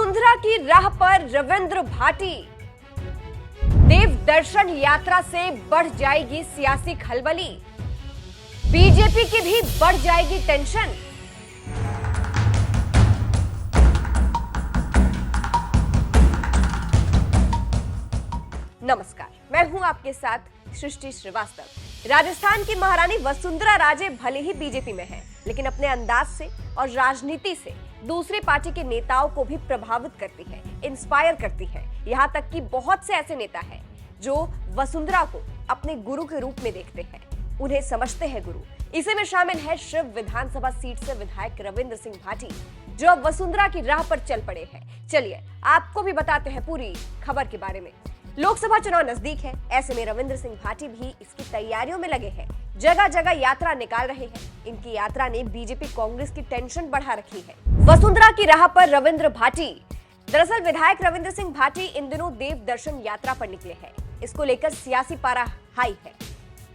वसुंधरा की राह पर रविंद्र भाटी। देव दर्शन यात्रा से बढ़ जाएगी सियासी खलबली, बीजेपी की भी बढ़ जाएगी टेंशन। नमस्कार, मैं हूं आपके साथ सृष्टि श्रीवास्तव। राजस्थान की महारानी वसुंधरा राजे भले ही बीजेपी में है, लेकिन अपने अंदाज से और राजनीति से दूसरी पार्टी के नेताओं को भी प्रभावित करती है, इंस्पायर करती है। यहाँ तक कि बहुत से ऐसे नेता हैं जो वसुंधरा को अपने गुरु के रूप में देखते हैं, उन्हें समझते हैं गुरु। इसी में शामिल है शिव विधानसभा सीट से विधायक रविंद्र सिंह भाटी, जो अब वसुंधरा की राह पर चल पड़े हैं। चलिए आपको भी बताते हैं पूरी खबर के बारे में। लोकसभा चुनाव नजदीक है, ऐसे में रविंद्र सिंह भाटी भी इसकी तैयारियों में लगे हैं। जगह जगह यात्रा निकाल रहे हैं। इनकी यात्रा ने बीजेपी कांग्रेस की टेंशन बढ़ा रखी है। वसुंधरा की राह पर रविंद्र भाटी। दरअसल विधायक रविंद्र सिंह भाटी इन दिनों देव दर्शन यात्रा पर निकले हैं। इसको लेकर सियासी पारा हाई है।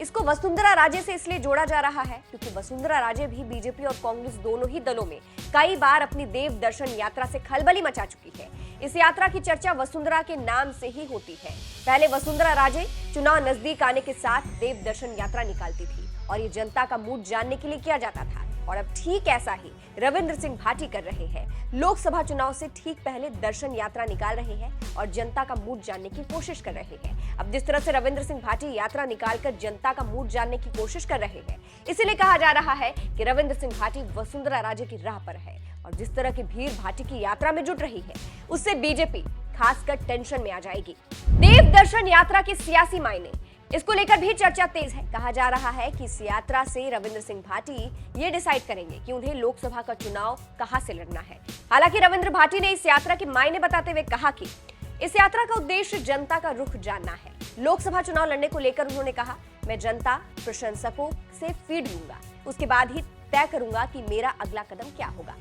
इसको वसुंधरा राजे से इसलिए जोड़ा जा रहा है क्योंकि वसुंधरा राजे भी बीजेपी और कांग्रेस दोनों ही दलों में कई बार अपनी देव दर्शन यात्रा से खलबली मचा चुकी है। इस यात्रा की चर्चा वसुंधरा के नाम से ही होती है। पहले वसुंधरा राजे चुनाव नजदीक आने के साथ देव दर्शन यात्रा निकालती थी और ये जनता का मूड जानने के लिए किया जाता था। और अब ठीक ऐसा ही रविंद्र सिंह भाटी कर रहे हैं। लोकसभा चुनाव से ठीक पहले दर्शन यात्रा निकाल रहे हैं और जनता का मूड जानने की कोशिश कर रहे हैं। अब जिस तरह से रविंद्र सिंह भाटी यात्रा निकालकर जनता का मूड जानने की कोशिश कर रहे हैं, इसीलिए कहा जा रहा है कि रविंद्र सिंह भाटी वसुंधरा राजे की राह पर है। और जिस तरह की भीड़ भाटी की यात्रा में जुट रही है, उससे बीजेपी खासकर टेंशन में आ जाएगी। देव दर्शन यात्रा के सियासी मायने, इसको लेकर भी चर्चा तेज है। कहा जा रहा है कि इस यात्रा से रविंद्र सिंह भाटी ये डिसाइड करेंगे कि उन्हें लोकसभा का चुनाव कहां से लड़ना है। हालांकि रविंद्र भाटी ने इस यात्रा के मायने बताते हुए कहा कि इस यात्रा का उद्देश्य जनता का रुख जानना है। लोकसभा चुनाव लड़ने को लेकर उन्होंने कहा, मैं जनता प्रशंसकों से फीड लूंगा, उसके बाद ही तय करूंगा कि मेरा अगला कदम क्या होगा।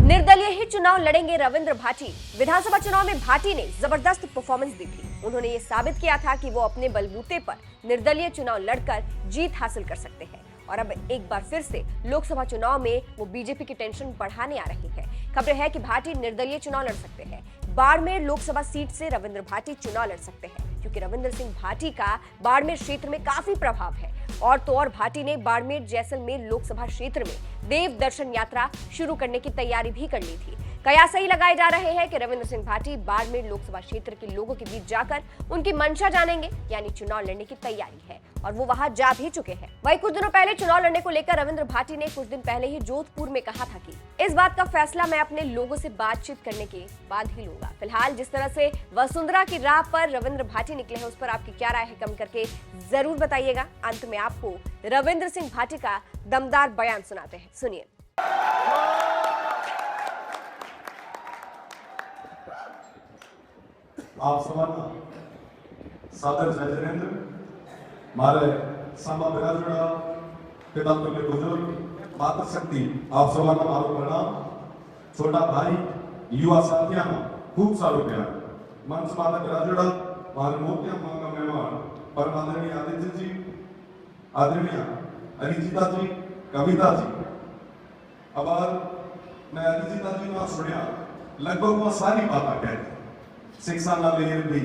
निर्दलीय ही चुनाव लड़ेंगे रविंद्र भाटी। विधानसभा चुनाव में भाटी ने जबरदस्त परफॉर्मेंस दी थी। उन्होंने ये साबित किया था कि वो अपने बलबूते पर निर्दलीय चुनाव लड़कर जीत हासिल कर सकते हैं। और अब एक बार फिर से लोकसभा चुनाव में वो बीजेपी की टेंशन बढ़ाने आ रही है। खबरें हैं कि भाटी निर्दलीय चुनाव लड़ सकते हैं। बाड़मेर लोकसभा सीट से रविंद्र भाटी चुनाव लड़ सकते हैं क्योंकि रविंद्र सिंह भाटी का बाड़मेर क्षेत्र में काफी प्रभाव है। और तो और भाटी ने बाड़मेर जैसलमेर लोकसभा क्षेत्र में देव दर्शन यात्रा शुरू करने की तैयारी भी कर ली थी। कयास ही लगाए जा रहे हैं कि रविंद्र सिंह भाटी बाड़मेर लोकसभा क्षेत्र के लोगों के बीच जाकर उनकी मंशा जानेंगे, यानी चुनाव लड़ने की तैयारी है और वो वहां जा भी चुके हैं। वहीं कुछ दिनों पहले चुनाव लड़ने को लेकर रविंद्र भाटी ने कुछ दिन पहले ही जोधपुर में कहा था कि इस बात का फैसला मैं अपने लोगों से बातचीत करने के बाद ही लूंगा। फिलहाल जिस तरह से वसुंधरा की राह पर रविंद्र भाटी निकले हैं, उस पर आपकी क्या राय है, कमेंट करके जरूर बताइएगा। अंत में आपको रविंद्र सिंह भाटी का दमदार बयान सुनाते हैं, सुनिए। आप सवाना सादर जयेंद्र मारे समा बिराजड़ा पिता तुल्य बुजुर्ग माता शक्ति, आप सवाना मारो प्रणाम। छोटा भाई युवा साथियों खूब सारो प्यार। मंच माता बिराजड़ा मारे मोतिया मांगा मेहमान परम आदरणीय आदित्य जी, आदरणीय अरिजीता जी, कविता जी। अब मैं अरिजीता जी ना सुनिया लगभग वो सारी बातें कहती, शिक्षा ना ले भी,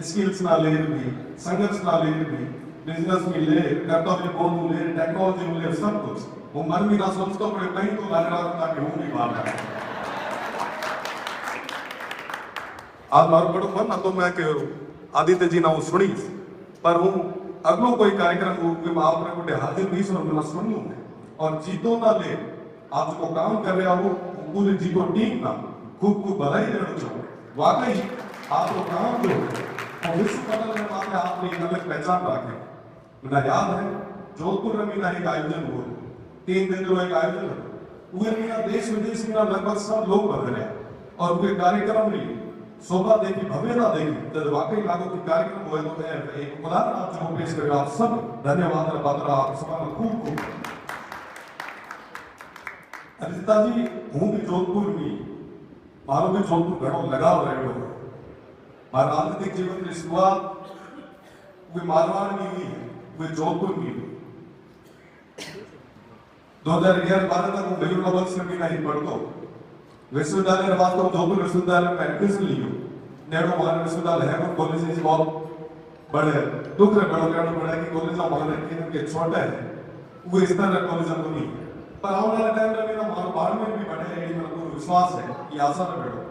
स्किल्स ना ले भी, संघर्ष ना ले भी, बिजनेस में ले, कर्तव्य बोध ले, टेक्नोलॉजी में ले, सब कुछ वो मन भी ना सोचता पड़े कहीं तो लग रहा था कि वो भी बात है। आज मारो बड़ो मन ना तो मैं के आदित्य जी ना वो सुनी, पर हूँ अगलो कोई कार्यक्रम में आप लोगों ने हाजिर नहीं सुन मैं सुनूं और जीतो ना ले आप जो काम कर रहे हो पूरे जीतो टीम ना खूब खूब बधाई देना चाहूँ। वाकई आप लोग काम जो और विश्व पटल में मात्र आपने एक अलग पहचान रखे। मुझे याद है जोधपुर में मेरा एक आयोजन हुआ, 3 दिन जो एक आयोजन हुआ, वो मेरा देश विदेश में लगभग सब लोग बन रहे और उनके कार्यक्रम में शोभा देखी, भव्यता देखी, तो वाकई लागू की कार्यक्रम हुए तो एक उदाहरण आप जो पेश करें, आप सब धन्यवाद पात्र, आप सब खूब खूब। अरिता जी हूँ भी जोधपुर में, मारो भी जोधपुर घड़ों लगाव रहे हो। मारा राजनीतिक जीवन की शुरुआत वे मारवाड़ में हुई है, वे जोधपुर में हुई। 2011-12 तक वो मयूर नवल से भी नहीं पढ़तो विश्वविद्यालय वास्तव जोधपुर विश्वविद्यालय में एडमिशन लियो नेहरू महान विश्वविद्यालय है कॉलेज से बहुत बड़े दुख रे बड़ो कहना पड़ा कि कॉलेज हमारे के छोटा है वो इस तरह कॉलेज तो नहीं पर आने वाले टाइम में मेरा बाढ़ में भी बढ़े मेरा पूरा विश्वास है कि आशा में बैठो